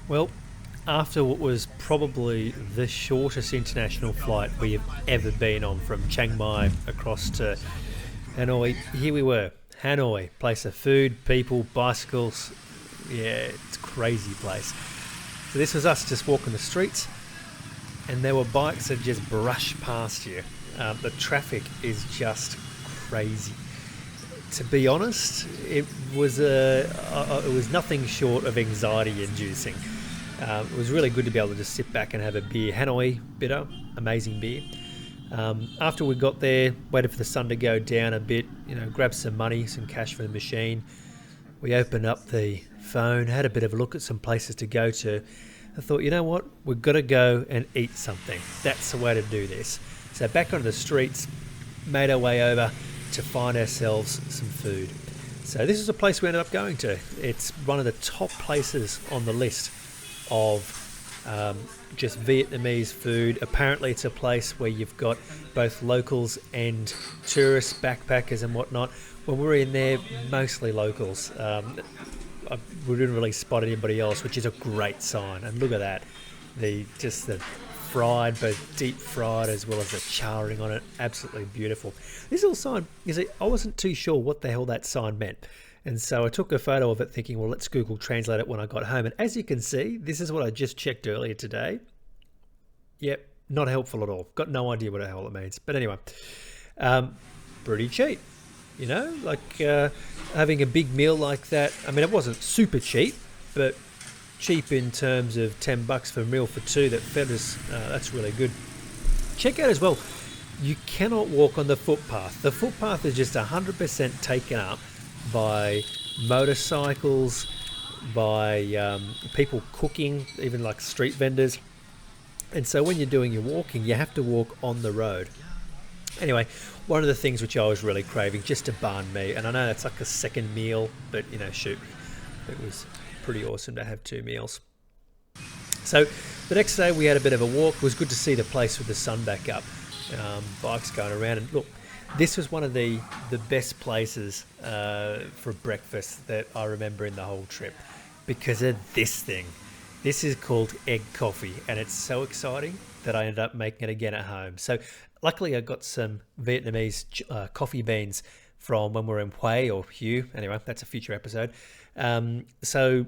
Well, after what was probably the shortest international flight we have ever been on from Chiang Mai across to Hanoi, here we were. Hanoi, place of food, people, bicycles. Yeah, it's a crazy place. So this was us just walking the streets, and there were bikes that just brush past you. The traffic is just crazy. To be honest, it was nothing short of anxiety inducing. It was really good to be able to just sit back and have a beer. Hanoi bitter, amazing beer. After we got there, waited for the sun to go down a bit, grabbed some money, some cash for the machine. We opened up the phone, had a bit of a look at some places to go to. I thought, you know what, we've got to go and eat something. That's the way to do this. So back onto the streets, made our way over to find ourselves some food. So this is a place we ended up going to. It's one of the top places on the list of just Vietnamese food. Apparently it's a place where you've got both locals and tourists, backpackers and whatnot. When we were in there, mostly locals. We didn't really spot anybody else, which is a great sign. And look at that, the fried, both deep fried as well as the charring on it, absolutely beautiful. This little sign, you see, I wasn't too sure what the hell that sign meant. And so I took a photo of it thinking, well, let's Google Translate it when I got home. And as you can see, this is what I just checked earlier today. Yep, not helpful at all. Got no idea what the hell it means. But anyway, pretty cheap. Having a big meal like that. I mean, it wasn't super cheap, but cheap in terms of $10 for a meal for two that fed us. That's really good. Check out as well, you cannot walk on the footpath. The footpath is just 100% taken up by motorcycles, by people cooking, even like street vendors. And so when you're doing your walking, you have to walk on the road. Anyway, one of the things which I was really craving, just a banh mi, and I know that's like a second meal, but shoot, it was pretty awesome to have two meals. So the next day we had a bit of a walk. It was good to see the place with the sun back up, bikes going around, and look, this was one of the best places for breakfast that I remember in the whole trip because of this thing. This is called egg coffee, and it's so exciting that I ended up making it again at home. So luckily I got some Vietnamese coffee beans from when we were in Hue or Hue. Anyway, that's a future episode. So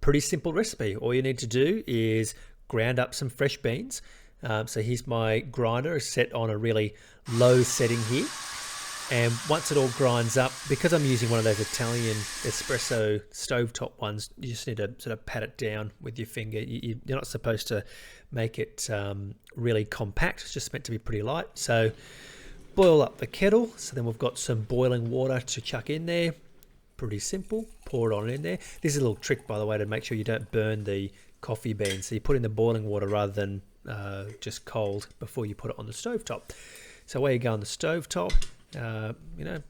pretty simple recipe. All you need to do is ground up some fresh beans. So here's my grinder set on a really low setting here. And once it all grinds up, because I'm using one of those Italian espresso stovetop ones, you just need to sort of pat it down with your finger. You're not supposed to make it really compact. It's just meant to be pretty light. So boil up the kettle. So then we've got some boiling water to chuck in there. Pretty simple. Pour it on in there. This is a little trick, by the way, to make sure you don't burn the coffee beans. So you put in the boiling water rather than just cold before you put it on the stovetop. So away you go on the stovetop.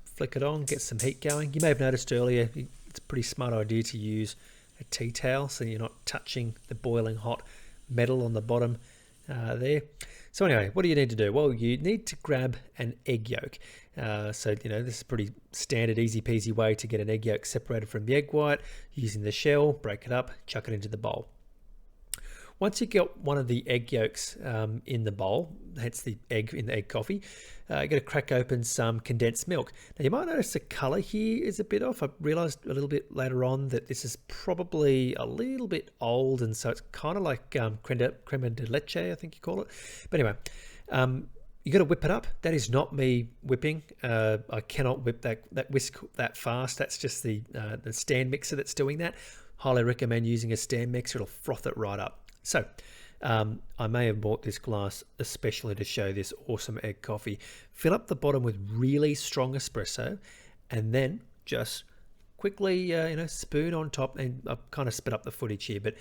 Flick it on, get some heat going. You may have noticed earlier, it's a pretty smart idea to use a tea towel so you're not touching the boiling hot metal on the bottom there. So anyway, what do you need to do? Well, you need to grab an egg yolk. This is a pretty standard, easy peasy way to get an egg yolk separated from the egg white. Using the shell, break it up, chuck it into the bowl. Once you get one of the egg yolks in the bowl, hence the egg in the egg coffee, you're going to crack open some condensed milk. Now you might notice the colour here is a bit off. I realised a little bit later on that this is probably a little bit old, and so it's kind of like crema de leche, I think you call it. But anyway, you got to whip it up. That is not me whipping. I cannot whip that whisk that fast. That's just the stand mixer that's doing that. Highly recommend using a stand mixer. It'll froth it right up. So I may have bought this glass especially to show this awesome egg coffee. Fill up the bottom with really strong espresso, and then just quickly spoon on top. And I've kind of sped up the footage here, but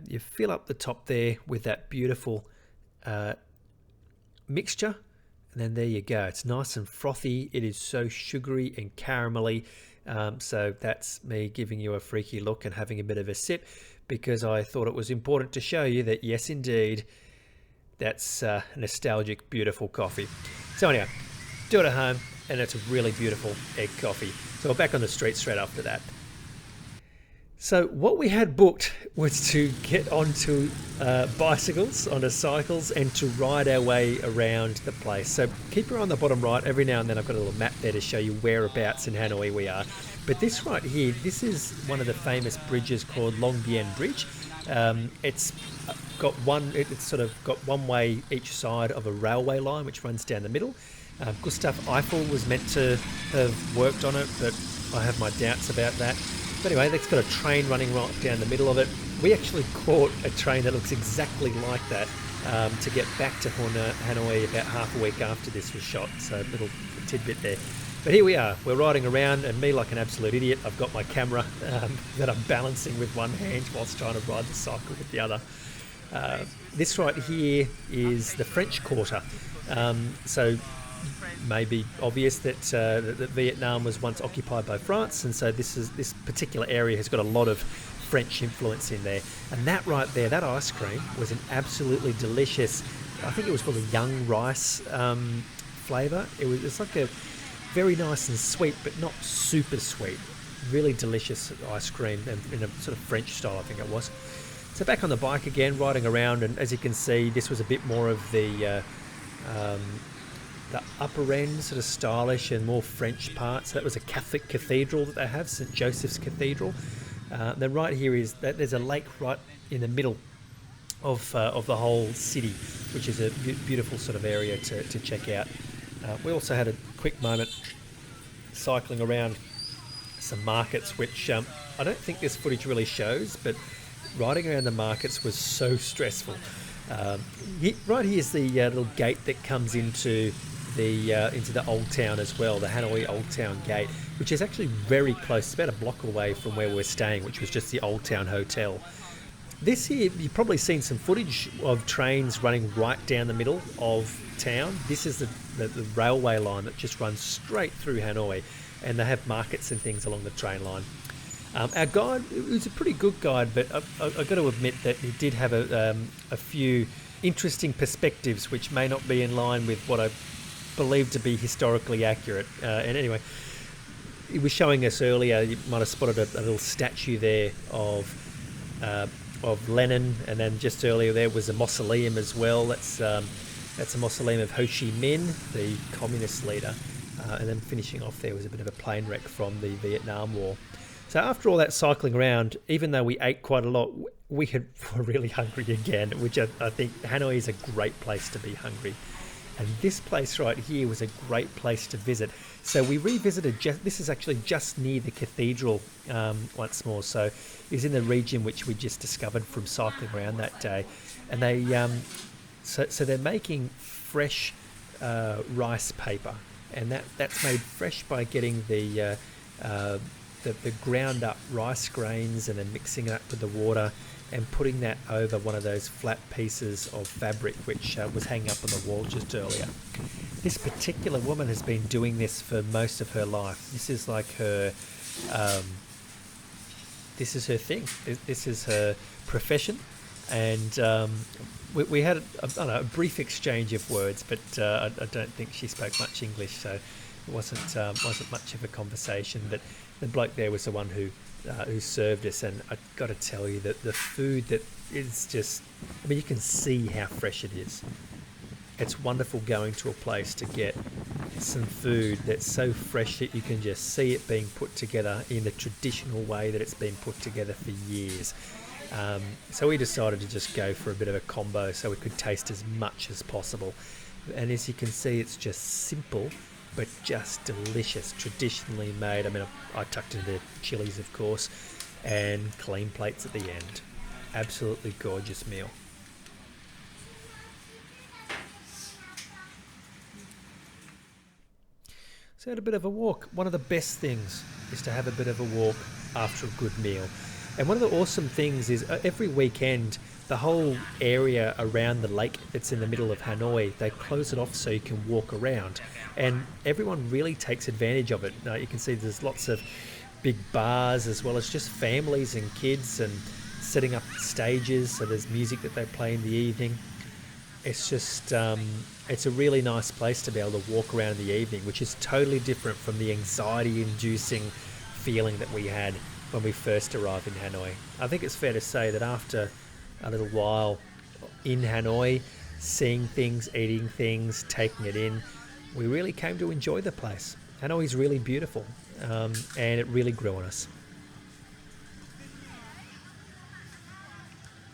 you fill up the top there with that beautiful mixture, and then there you go. It's nice and frothy. It is so sugary and caramelly. So that's me giving you a freaky look and having a bit of a sip, because I thought it was important to show you that, yes, indeed, that's nostalgic, beautiful coffee. So anyhow, do it at home, and it's a really beautiful egg coffee. So we're back on the street straight after that. So what we had booked was to get onto bicycles, onto cycles, and to ride our way around the place. So keep your eye on the bottom right. Every now and then I've got a little map there to show you whereabouts in Hanoi we are. But this right here, this is one of the famous bridges called Long Bien Bridge. It's got it's sort of got one way each side of a railway line which runs down the middle. Gustav Eiffel was meant to have worked on it, but I have my doubts about that. But anyway, that's got a train running right down the middle of it. We actually caught a train that looks exactly like that to get back to Hanoi about half a week after this was shot. So a little tidbit there. But here we are. We're riding around, and me, like an absolute idiot, I've got my camera that I'm balancing with one hand whilst trying to ride the cycle with the other. This right here is the French Quarter. So may be obvious that Vietnam was once occupied by France, and so this particular area has got a lot of French influence in there. And that right there, that ice cream was an absolutely delicious, I think it was called a young rice flavour. It's like a very nice and sweet, but not super sweet. Really delicious ice cream in a sort of French style, I think it was. So back on the bike again, riding around, and as you can see, this was a bit more of the upper end, sort of stylish and more French part. So that was a Catholic cathedral that they have, St. Joseph's Cathedral. Then right here is that there's a lake right in the middle of the whole city, which is a beautiful sort of area to check out. We also had a quick moment cycling around some markets, which I don't think this footage really shows, but riding around the markets was so stressful. Right here's the little gate that comes into the Old Town as well, the Hanoi Old Town Gate, which is actually very close. It's about a block away from where we're staying, which was just the Old Town Hotel. This here, you've probably seen some footage of trains running right down the middle of town. This is the railway line that just runs straight through Hanoi, and they have markets and things along the train line. Our guide, it was a pretty good guide, but I've got to admit that he did have a few interesting perspectives which may not be in line with what I believe to be historically accurate. And anyway, he was showing us earlier, you might have spotted a little statue there of Lenin, and then just earlier there was a mausoleum as well. That's a mausoleum of Ho Chi Minh, the communist leader. And then finishing off there was a bit of a plane wreck from the Vietnam War. So after all that cycling around, even though we ate quite a lot, were really hungry again, which I think Hanoi is a great place to be hungry. And this place right here was a great place to visit. So we revisited, this is actually just near the cathedral once more. So it's in the region which we just discovered from cycling around that day. And they, so they're making fresh rice paper. And that's made fresh by getting the ground up rice grains and then mixing it up with the water and putting that over one of those flat pieces of fabric which was hanging up on the wall just earlier. This particular woman has been doing this for most of her life. This is like her, this is her thing. This is her profession. And we had a brief exchange of words, but I don't think she spoke much English, so it wasn't much of a conversation. But the bloke there was the one who served us, and I've got to tell you that the food that is just, I mean, you can see how fresh it is. It's wonderful going to a place to get some food that's so fresh that you can just see it being put together in the traditional way that it's been put together for years. So we decided to just go for a bit of a combo so we could taste as much as possible. And as you can see, it's just simple but just delicious, traditionally made. I mean, I tucked in the chilies, of course, and clean plates at the end. Absolutely gorgeous meal. So I had a bit of a walk. One of the best things is to have a bit of a walk after a good meal. And one of the awesome things is every weekend, the whole area around the lake that's in the middle of Hanoi, they close it off so you can walk around. And everyone really takes advantage of it. You can see there's lots of big bars as well as just families and kids and setting up stages. So there's music that they play in the evening. It's just, it's a really nice place to be able to walk around in the evening, which is totally different from the anxiety-inducing feeling that we had when we first arrived in Hanoi. I think it's fair to say that after a little while in Hanoi, seeing things, eating things, taking it in, we really came to enjoy the place. Hanoi is really beautiful, and it really grew on us.